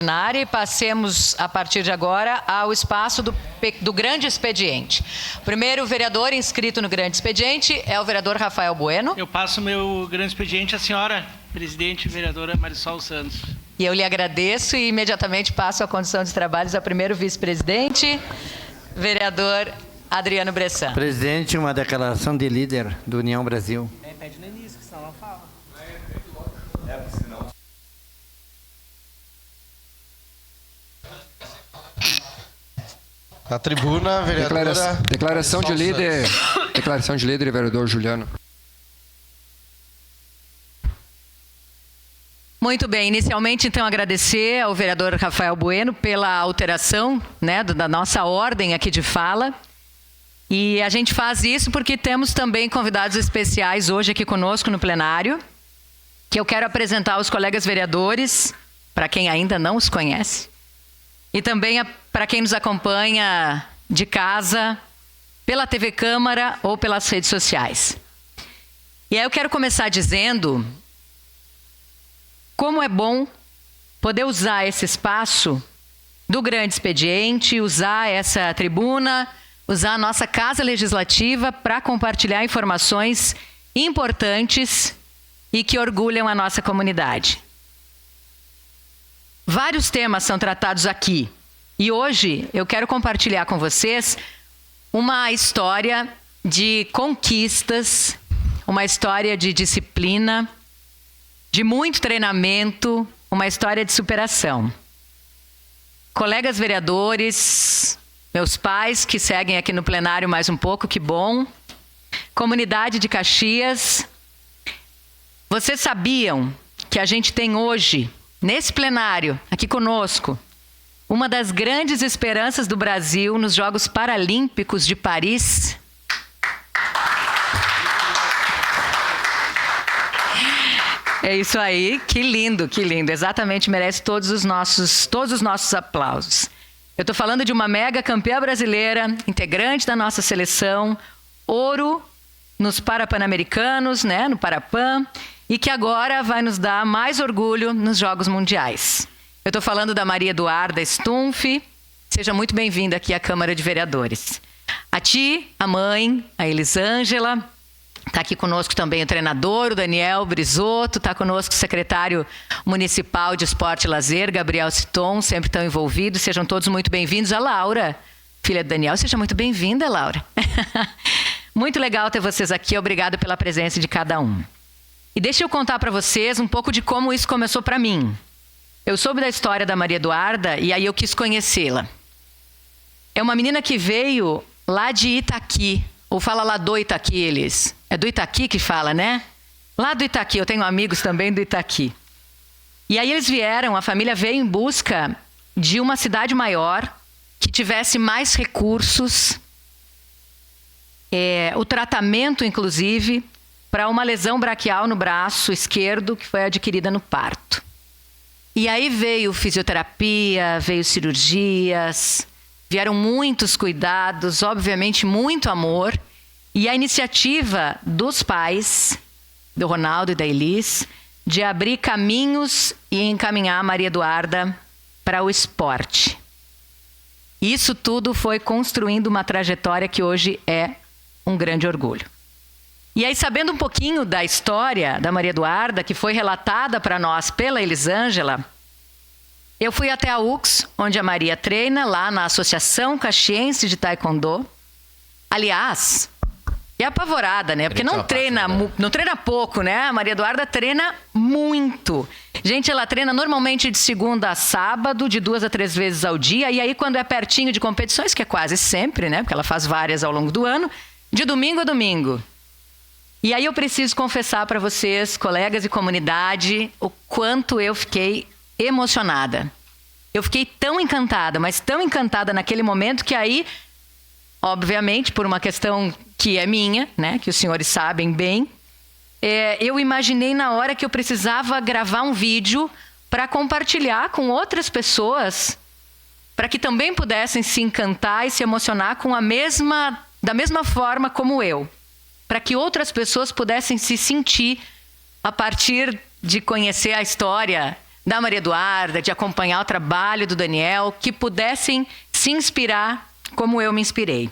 E passemos, a partir de agora, ao espaço do grande expediente. O primeiro vereador inscrito no grande expediente é o vereador Rafael Bueno. Eu passo o meu grande expediente à senhora presidente vereadora Marisol Santos. E eu lhe agradeço e imediatamente passo a condição de trabalhos ao primeiro vice-presidente, vereador Adriano Bressan. Presidente, uma declaração de líder do União Brasil. Pede no início, que senão ela fala. Na tribuna, vereadora... Declaração de líder, vereador Juliano. Muito bem, inicialmente então agradecer ao vereador Rafael Bueno pela alteração, né, da nossa ordem aqui de fala. E a gente faz isso porque temos também convidados especiais hoje aqui conosco no plenário, que eu quero apresentar aos colegas vereadores, para quem ainda não os conhece, e também para quem nos acompanha de casa, pela TV Câmara ou pelas redes sociais. E aí eu quero começar dizendo como é bom poder usar esse espaço do grande expediente, usar essa tribuna, usar a nossa Casa Legislativa para compartilhar informações importantes e que orgulham a nossa comunidade. Vários temas são tratados aqui e hoje eu quero compartilhar com vocês uma história de conquistas, uma história de disciplina, de muito treinamento, uma história de superação. Colegas vereadores, meus pais que seguem aqui no plenário mais um pouco, que bom. Comunidade de Caxias, vocês sabiam que a gente tem hoje, nesse plenário, aqui conosco, uma das grandes esperanças do Brasil nos Jogos Paralímpicos de Paris? É isso aí, que lindo, exatamente merece todos os nossos aplausos. Eu estou falando de uma mega campeã brasileira, integrante da nossa seleção, ouro nos Parapan-Americanos, né, no Parapan, e que agora vai nos dar mais orgulho nos Jogos Mundiais. Eu estou falando da Maria Eduarda Stumpf. Seja muito bem-vinda aqui à Câmara de Vereadores. A ti, a mãe, a Elisângela. Está aqui conosco também o treinador, o Daniel Brisotto. Está conosco o secretário municipal de Esporte e Lazer, Gabriel Citon, sempre tão envolvido. Sejam todos muito bem-vindos. A Laura, filha do Daniel. Seja muito bem-vinda, Laura. Muito legal ter vocês aqui. Obrigado pela presença de cada um. E deixa eu contar para vocês um pouco de como isso começou para mim. Eu soube da história da Maria Eduarda e aí eu quis conhecê-la. É uma menina que veio lá de Itaqui, ou fala lá do Itaqui, eles. É do Itaqui que fala, né? Lá do Itaqui, eu tenho amigos também do Itaqui. E aí eles vieram, a família veio em busca de uma cidade maior, que tivesse mais recursos, o tratamento, inclusive, para uma lesão braquial no braço esquerdo que foi adquirida no parto. E aí veio fisioterapia, veio cirurgias, vieram muitos cuidados, obviamente muito amor. E a iniciativa dos pais, do Ronaldo e da Elis, de abrir caminhos e encaminhar a Maria Eduarda para o esporte. Isso tudo foi construindo uma trajetória que hoje é um grande orgulho. E aí, sabendo um pouquinho da história da Maria Eduarda, que foi relatada para nós pela Elisângela, eu fui até a UX, onde a Maria treina, lá na Associação Caxiense de Taekwondo. Aliás, é apavorada, né? Porque não treina pouco, né? A Maria Eduarda treina muito. Gente, ela treina normalmente de segunda a sábado, de 2 a 3 vezes ao dia. E aí, quando é pertinho de competições, que é quase sempre, né? Porque ela faz várias ao longo do ano, de domingo a domingo. E aí eu preciso confessar para vocês, colegas e comunidade, o quanto eu fiquei emocionada. Eu fiquei tão encantada, mas tão encantada naquele momento que aí, obviamente, por uma questão que é minha, né, que os senhores sabem bem, eu imaginei na hora que eu precisava gravar um vídeo para compartilhar com outras pessoas, para que também pudessem se encantar e se emocionar com da mesma forma como eu. Para que outras pessoas pudessem se sentir, a partir de conhecer a história da Maria Eduarda, de acompanhar o trabalho do Daniel, que pudessem se inspirar como eu me inspirei.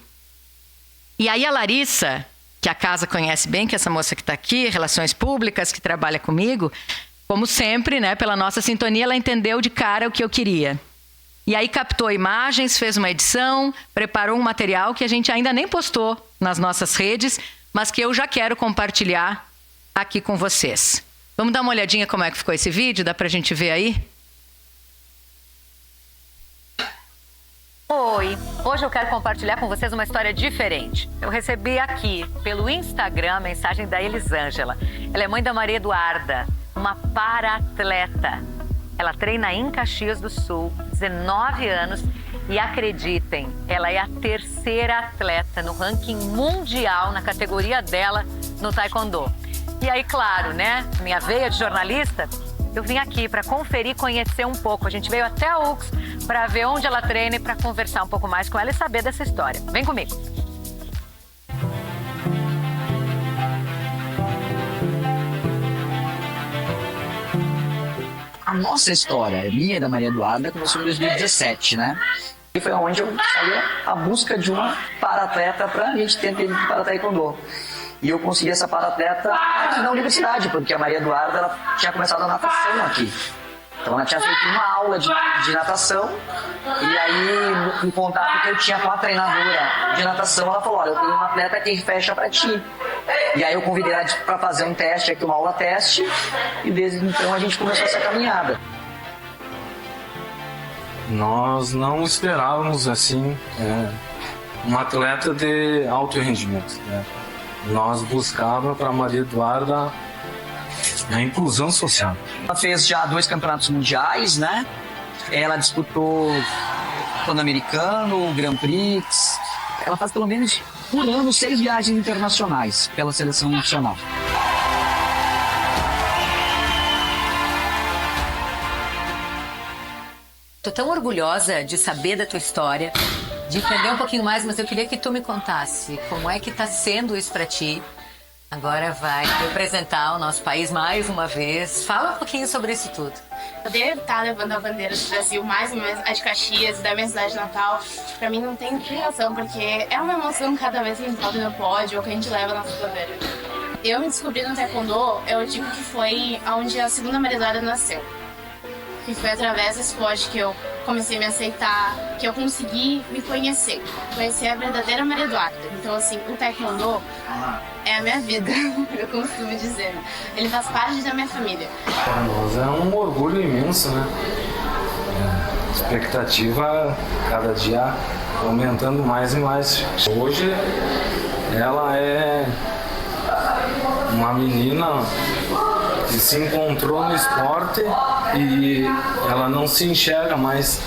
E aí a Larissa, que a casa conhece bem, que é essa moça que está aqui, Relações Públicas, que trabalha comigo, como sempre, né, pela nossa sintonia, ela entendeu de cara o que eu queria. E aí captou imagens, fez uma edição, preparou um material que a gente ainda nem postou nas nossas redes, mas que eu já quero compartilhar aqui com vocês. Vamos dar uma olhadinha como é que ficou esse vídeo? Dá pra gente ver aí? Oi, hoje eu quero compartilhar com vocês uma história diferente. Eu recebi aqui, pelo Instagram, a mensagem da Elisângela. Ela é mãe da Maria Eduarda, uma para-atleta. Ela treina em Caxias do Sul, 19 anos, e acreditem, ela é a terceira atleta no ranking mundial na categoria dela no Taekwondo. E aí, claro, né, minha veia de jornalista, eu vim aqui para conferir, conhecer um pouco. A gente veio até a UX para ver onde ela treina e para conversar um pouco mais com ela e saber dessa história. Vem comigo. A nossa história, minha e da Maria Eduarda, começou em 2017, né? E foi onde eu saí a busca de uma para-atleta para a gente tentar ir para Taekwondo. E eu consegui essa para-atleta aqui na universidade, porque a Maria Eduarda ela tinha começado a natação aqui. Então ela tinha feito uma aula de natação, e aí no contato que eu tinha com a treinadora de natação, ela falou, olha, eu tenho uma atleta que fecha para ti. E aí eu convidei ela para fazer um teste aqui, uma aula teste, e desde então a gente começou essa caminhada. Nós não esperávamos assim uma atleta de alto rendimento, né? Nós buscávamos para a Maria Eduarda a inclusão social. Ela fez já 2 campeonatos mundiais, né? Ela disputou o Pan-Americano, o Grand Prix. Ela faz pelo menos por ano 6 viagens internacionais pela seleção nacional. Tô tão orgulhosa de saber da tua história, de entender um pouquinho mais, mas eu queria que tu me contasse como é que tá sendo isso pra ti. Agora vai representar o nosso país mais uma vez. Fala um pouquinho sobre isso tudo. Poder estar levando a bandeira do Brasil, mais uma vez a de Caxias, da minha cidade natal, pra mim não tem explicação, porque é uma emoção cada vez que a gente sobe no pódio ou que a gente leva a nossa bandeira. Eu me descobri no Taekwondo, eu digo que foi onde a segunda Maria Eduarda nasceu. E foi através desse esporte que eu comecei a me aceitar, que eu consegui me conhecer a verdadeira Maria Eduarda. Então, assim, o Taekwondo é a minha vida, eu costumo dizer. Ele faz parte da minha família. Para nós é um orgulho imenso, né? A expectativa cada dia aumentando mais e mais. Hoje ela é uma menina que se encontrou no esporte e ela não se enxerga mais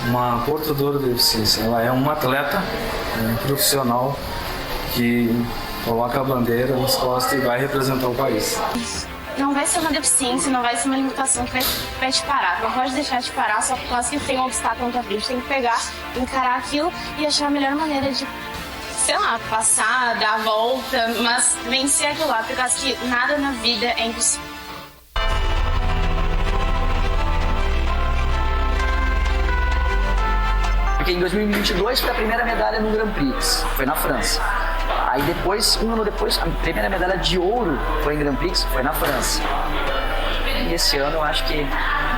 uma portadora de deficiência. Ela é uma atleta profissional que coloca a bandeira nas costas e vai representar o país. Não vai ser uma deficiência, não vai ser uma limitação que vai te parar. Não pode deixar de parar só por causa que tem um obstáculo na tua frente. Tem que pegar, encarar aquilo e achar a melhor maneira de, sei lá, passar, dar a volta, mas vencer aquilo lá, por causa que nada na vida é impossível. Porque em 2022 foi a primeira medalha no Grand Prix, foi na França. Aí depois, um ano depois, a primeira medalha de ouro foi em Grand Prix, foi na França. E esse ano eu acho que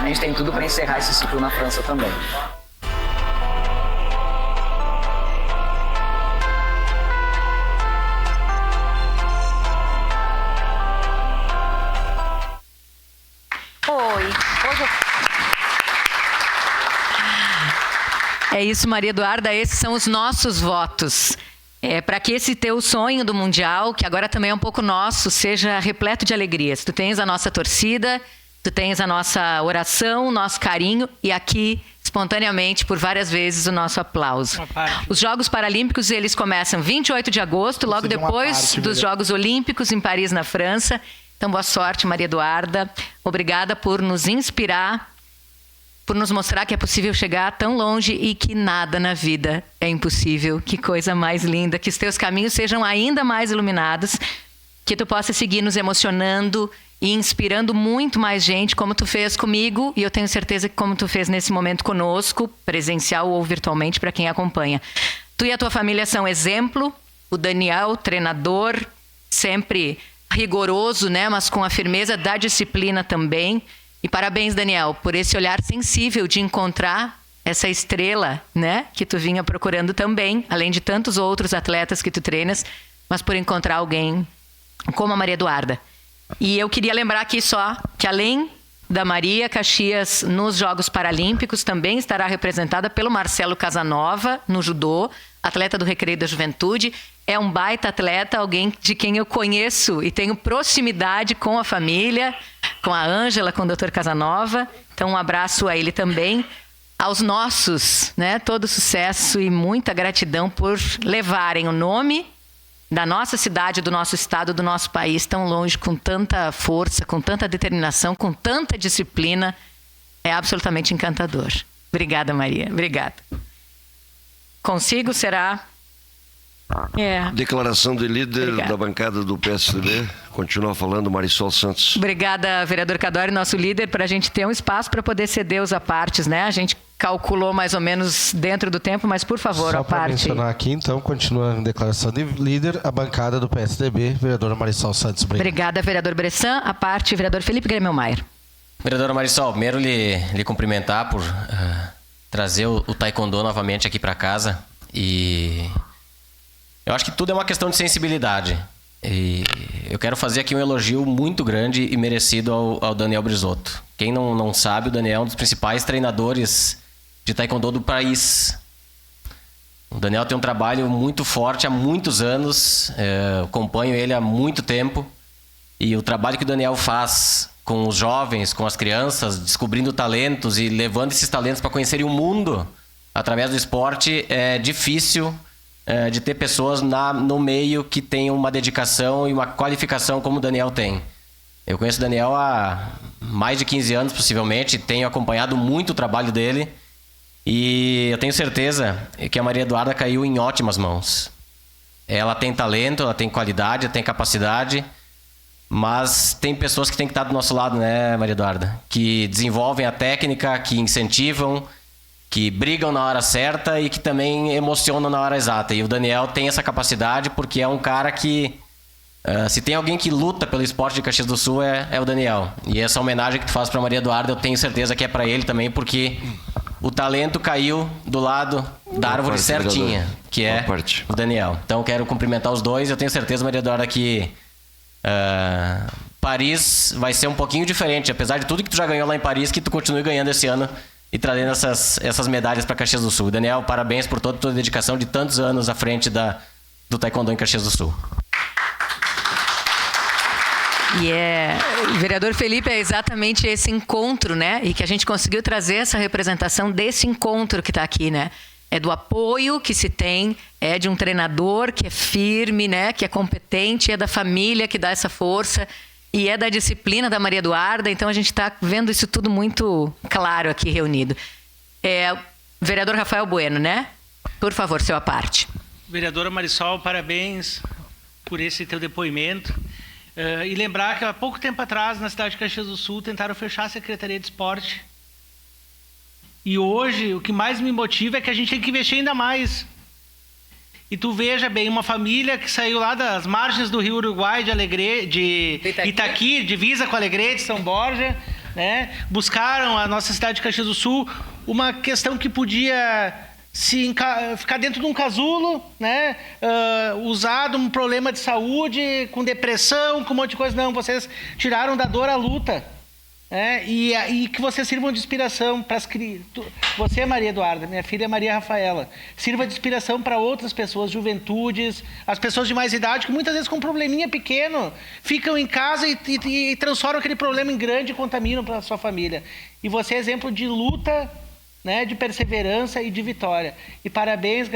a gente tem tudo para encerrar esse ciclo na França também. É isso, Maria Eduarda, esses são os nossos votos. Para que esse teu sonho do Mundial, que agora também é um pouco nosso, seja repleto de alegrias. Tu tens a nossa torcida, tu tens a nossa oração, o nosso carinho e aqui, espontaneamente, por várias vezes, o nosso aplauso. Os Jogos Paralímpicos, eles começam 28 de agosto, logo depois dos Jogos Olímpicos em Paris, na França. Então, boa sorte, Maria Eduarda. Obrigada por nos inspirar, por nos mostrar que é possível chegar tão longe e que nada na vida é impossível. Que coisa mais linda, que os teus caminhos sejam ainda mais iluminados, que tu possa seguir nos emocionando e inspirando muito mais gente, como tu fez comigo, e eu tenho certeza que como tu fez nesse momento conosco, presencial ou virtualmente, para quem acompanha. Tu e a tua família são exemplo. O Daniel, treinador, sempre rigoroso, né, mas com a firmeza da disciplina também. E parabéns, Daniel, por esse olhar sensível de encontrar essa estrela, né, que tu vinha procurando também, além de tantos outros atletas que tu treinas, mas por encontrar alguém como a Maria Eduarda. E eu queria lembrar aqui só que além da Maria, Caxias nos Jogos Paralímpicos também estará representada pelo Marcelo Casanova no judô, atleta do Recreio da Juventude. É um baita atleta, alguém de quem eu conheço e tenho proximidade com a família, com a Ângela, com o Dr. Casanova. Então um abraço a ele também. Aos nossos, né, todo sucesso e muita gratidão por levarem o nome da nossa cidade, do nosso estado, do nosso país tão longe, com tanta força, com tanta determinação, com tanta disciplina. É absolutamente encantador. Obrigada, Maria. Obrigada. Consigo? Será? Declaração de líder Obrigada. da bancada do PSDB. Continua falando Marisol Santos. Obrigada, vereador Cadori, nosso líder, para a gente ter um espaço para poder ceder os apartes, né? A gente calculou mais ou menos dentro do tempo, mas por favor, Só a para parte. mencionar aqui, então, continua em declaração de líder, a bancada do PSDB, vereadora Marisol Santos. Obrigada, vereador Bressan. A parte, vereador Felipe Grêmio-Maier. Vereadora Marisol, primeiro lhe cumprimentar por trazer o taekwondo novamente aqui para casa. E eu acho que tudo é uma questão de sensibilidade. E eu quero fazer aqui um elogio muito grande e merecido ao Daniel Brisotto. Quem não sabe, o Daniel é um dos principais treinadores de taekwondo do país. O Daniel tem um trabalho muito forte há muitos anos, acompanho ele há muito tempo. E o trabalho que o Daniel faz com os jovens, com as crianças, descobrindo talentos e levando esses talentos para conhecerem o mundo através do esporte, é difícil de ter pessoas no meio que tenham uma dedicação e uma qualificação como o Daniel tem. Eu conheço o Daniel há mais de 15 anos, possivelmente, tenho acompanhado muito o trabalho dele e eu tenho certeza que a Maria Eduarda caiu em ótimas mãos. Ela tem talento, ela tem qualidade, ela tem capacidade, mas tem pessoas que têm que estar do nosso lado, né, Maria Eduarda? Que desenvolvem a técnica, que incentivam, que brigam na hora certa e que também emocionam na hora exata. E o Daniel tem essa capacidade porque é um cara que, se tem alguém que luta pelo esporte de Caxias do Sul, é o Daniel. E essa homenagem que tu faz para Maria Eduarda, eu tenho certeza que é para ele também, porque o talento caiu do lado da árvore certinha, que é o Daniel. Então eu quero cumprimentar os dois. Eu tenho certeza, Maria Eduarda, que Paris vai ser um pouquinho diferente, apesar de tudo que tu já ganhou lá em Paris, que tu continue ganhando esse ano e trazendo essas medalhas para Caxias do Sul. Daniel, parabéns por toda a tua dedicação de tantos anos à frente do taekwondo em Caxias do Sul. Vereador Felipe, é exatamente esse encontro, né? E que a gente conseguiu trazer essa representação desse encontro que está aqui, né? É do apoio que se tem, é de um treinador que é firme, né? Que é competente, é da família que dá essa força. E é da disciplina da Maria Eduarda, então a gente está vendo isso tudo muito claro aqui reunido. Vereador Rafael Bueno, né? Por favor, seu à parte. Vereadora Marisol, parabéns por esse teu depoimento. E lembrar que há pouco tempo atrás, na cidade de Caxias do Sul, tentaram fechar a Secretaria de Esporte. E hoje, o que mais me motiva é que a gente tem que investir ainda mais. E tu veja bem, uma família que saiu lá das margens do Rio Uruguai, de Itaqui, divisa com Alegrete, São Borja, né? Buscaram a nossa cidade de Caxias do Sul uma questão que podia ficar dentro de um casulo, né? Usado um problema de saúde, com depressão, com um monte de coisa. Não, vocês tiraram da dor a luta. E que vocês sirvam de inspiração para as crianças. Você, Maria Eduarda, minha filha Maria Rafaela, sirva de inspiração para outras pessoas, juventudes, as pessoas de mais idade, que muitas vezes com um probleminha pequeno ficam em casa e transformam aquele problema em grande e contaminam para a sua família. E você é exemplo de luta, né, de perseverança e de vitória. E parabéns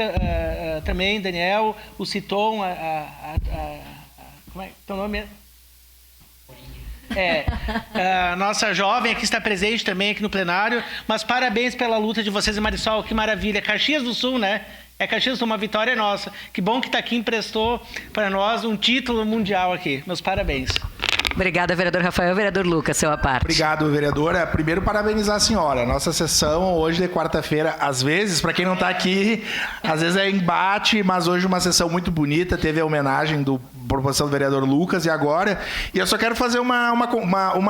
também, Daniel, o Citon, como é teu nome mesmo? A nossa jovem aqui está presente também aqui no plenário, mas parabéns pela luta de vocês, Marisol, que maravilha. Caxias do Sul, né? Caxias do Sul, uma vitória nossa. Que bom que Itaqui emprestou para nós um título mundial aqui. Meus parabéns. Obrigada, vereador Rafael. Vereador Lucas, seu à parte. Obrigado, vereadora. Primeiro, parabenizar a senhora. Nossa sessão hoje de quarta-feira, às vezes, para quem não está aqui, às vezes é embate, mas hoje uma sessão muito bonita. Teve a homenagem do proposição do vereador Lucas e agora. E eu só quero fazer uma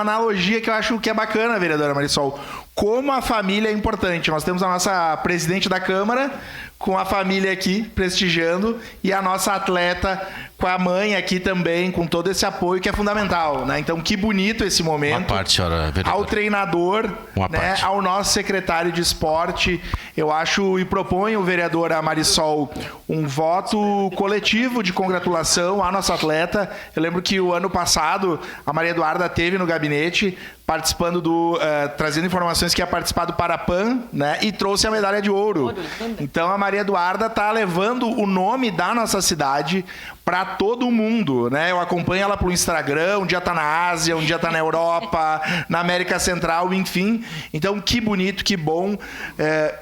analogia que eu acho que é bacana, vereadora Marisol. Como a família é importante. Nós temos a nossa presidente da Câmara com a família aqui prestigiando e a nossa atleta com a mãe aqui também, com todo esse apoio que é fundamental, né? Então, que bonito esse momento. Uma parte, senhora vereadora. Ao treinador, né? Ao nosso secretário de esporte, eu acho e proponho, vereadora Marisol, um voto coletivo de congratulação à nossa atleta. Eu lembro que o ano passado a Maria Eduarda esteve no gabinete participando trazendo informações que ia participar do Parapan, né? E trouxe a medalha de ouro. Então a Maria Eduarda está levando o nome da nossa cidade para todo mundo, né? Eu acompanho ela pelo Instagram, um dia tá na Ásia, um dia tá na Europa, na América Central, enfim. Então, que bonito, que bom.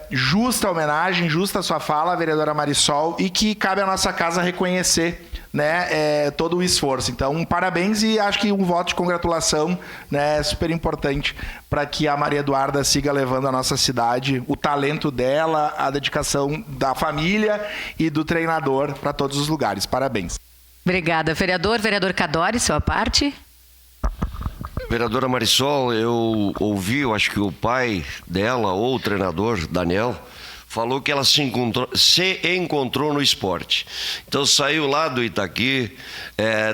Justa a homenagem, justa a sua fala, vereadora Marisol, e que cabe à nossa casa reconhecer, né, todo o esforço. Então, parabéns e acho que um voto de congratulação, né, é super importante para que a Maria Eduarda siga levando a nossa cidade, o talento dela, a dedicação da família e do treinador para todos os lugares. Parabéns. Obrigada, vereador. Vereador Cadori, sua parte. Vereadora Marisol, eu ouvi, eu acho que o pai dela, ou o treinador, Daniel, falou que ela se encontrou no esporte. Então saiu lá do Itaqui,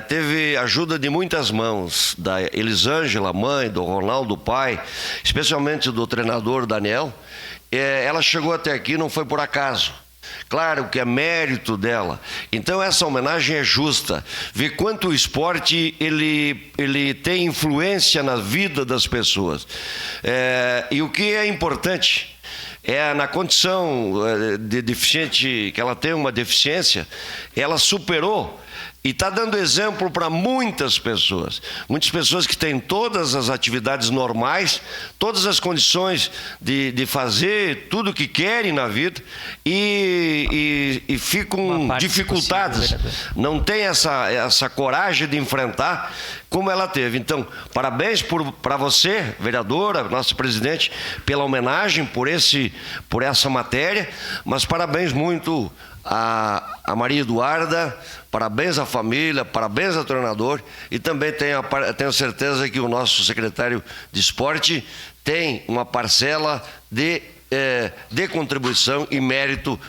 teve ajuda de muitas mãos, da Elisângela, mãe, do Ronaldo, pai, especialmente do treinador Daniel. Ela chegou até aqui, não foi por acaso. Claro que é mérito dela. Então essa homenagem é justa. Ver quanto o esporte ele tem influência na vida das pessoas. E o que é importante na condição de deficiente, que ela tem uma deficiência, ela superou e está dando exemplo para muitas pessoas que têm todas as atividades normais, todas as condições de fazer tudo o que querem na vida e ficam dificultadas, não tem essa coragem de enfrentar como ela teve. Então, parabéns para você, vereadora, nossa presidente, pela homenagem por essa matéria, mas parabéns muito a Maria Eduarda, parabéns à família, parabéns ao treinador e também tenho certeza que o nosso secretário de esporte tem uma parcela de contribuição e mérito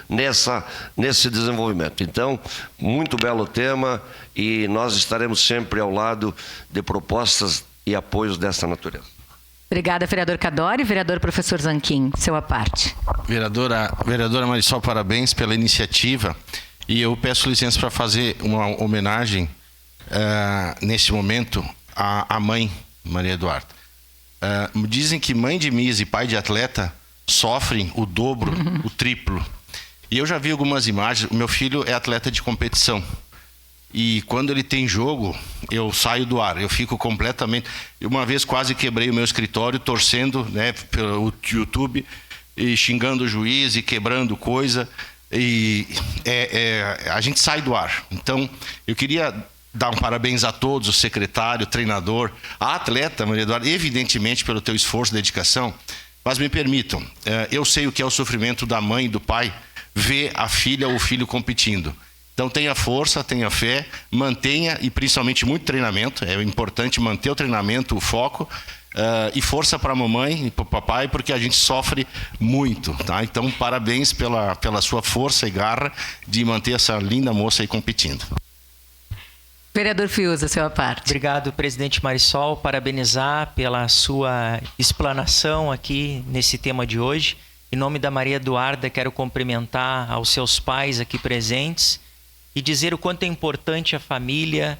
nesse desenvolvimento. Então, muito belo tema e nós estaremos sempre ao lado de propostas e apoios dessa natureza. Obrigada, vereador Cadori. Vereador professor Zanquim, seu à parte. Vereadora Marisol, parabéns pela iniciativa. E eu peço licença para fazer uma homenagem, neste momento, à mãe, Maria Eduarda. Dizem que mãe de Miss e pai de atleta sofrem o dobro, o triplo. E eu já vi algumas imagens. O meu filho é atleta de competição. E quando ele tem jogo, eu saio do ar. Eu fico completamente... Uma vez quase quebrei o meu escritório, torcendo, né, pelo YouTube, e xingando o juiz e quebrando coisa. E a gente sai do ar. Então, eu queria dar um parabéns a todos, o secretário, o treinador, a atleta, Maria Eduarda, evidentemente pelo teu esforço e dedicação. Mas me permitam, eu sei o que é o sofrimento da mãe e do pai ver a filha ou o filho competindo. Então tenha força, tenha fé, mantenha e principalmente muito treinamento. É importante manter o treinamento, o foco e força para a mamãe e para o papai, porque a gente sofre muito, tá? Então parabéns pela sua força e garra de manter essa linda moça aí competindo. Vereador Fiuza, sua parte. Obrigado, presidente Marisol. Parabenizar pela sua explanação aqui nesse tema de hoje. Em nome da Maria Eduarda, quero cumprimentar aos seus pais aqui presentes e dizer o quanto é importante a família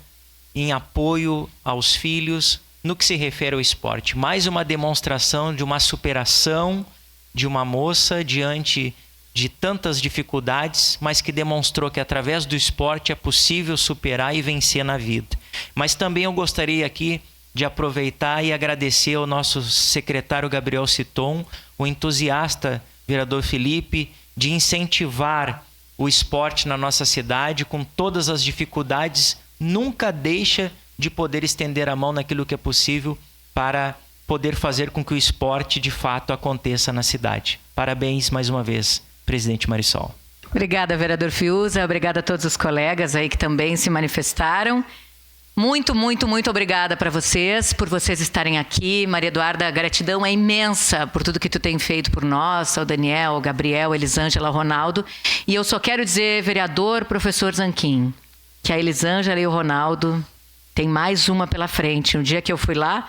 em apoio aos filhos no que se refere ao esporte. Mais uma demonstração de uma superação de uma moça diante de tantas dificuldades, mas que demonstrou que através do esporte é possível superar e vencer na vida. Mas também eu gostaria aqui de aproveitar e agradecer ao nosso secretário Gabriel Citon, o entusiasta vereador Felipe, de incentivar o esporte na nossa cidade com todas as dificuldades, nunca deixa de poder estender a mão naquilo que é possível para poder fazer com que o esporte de fato aconteça na cidade. Parabéns mais uma vez, presidente Marisol. Obrigada, vereador Fiuza. Obrigada a todos os colegas aí que também se manifestaram. Muito, muito, muito obrigada para vocês, por vocês estarem aqui. Maria Eduarda, a gratidão é imensa por tudo que tu tem feito por nós, ao Daniel, ao Gabriel, Elisângela, ao Ronaldo. E eu só quero dizer, vereador, professor Zanquim, que a Elisângela e o Ronaldo têm mais uma pela frente. Um dia que eu fui lá,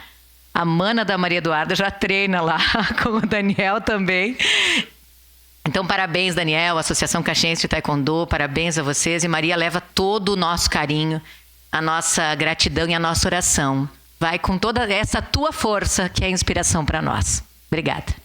a mana da Maria Eduarda já treina lá, com o Daniel também. Então, parabéns, Daniel, Associação Caxiense de Taekwondo, parabéns a vocês. E Maria leva todo o nosso carinho, a nossa gratidão e a nossa oração. Vai com toda essa tua força, que é inspiração para nós. Obrigada.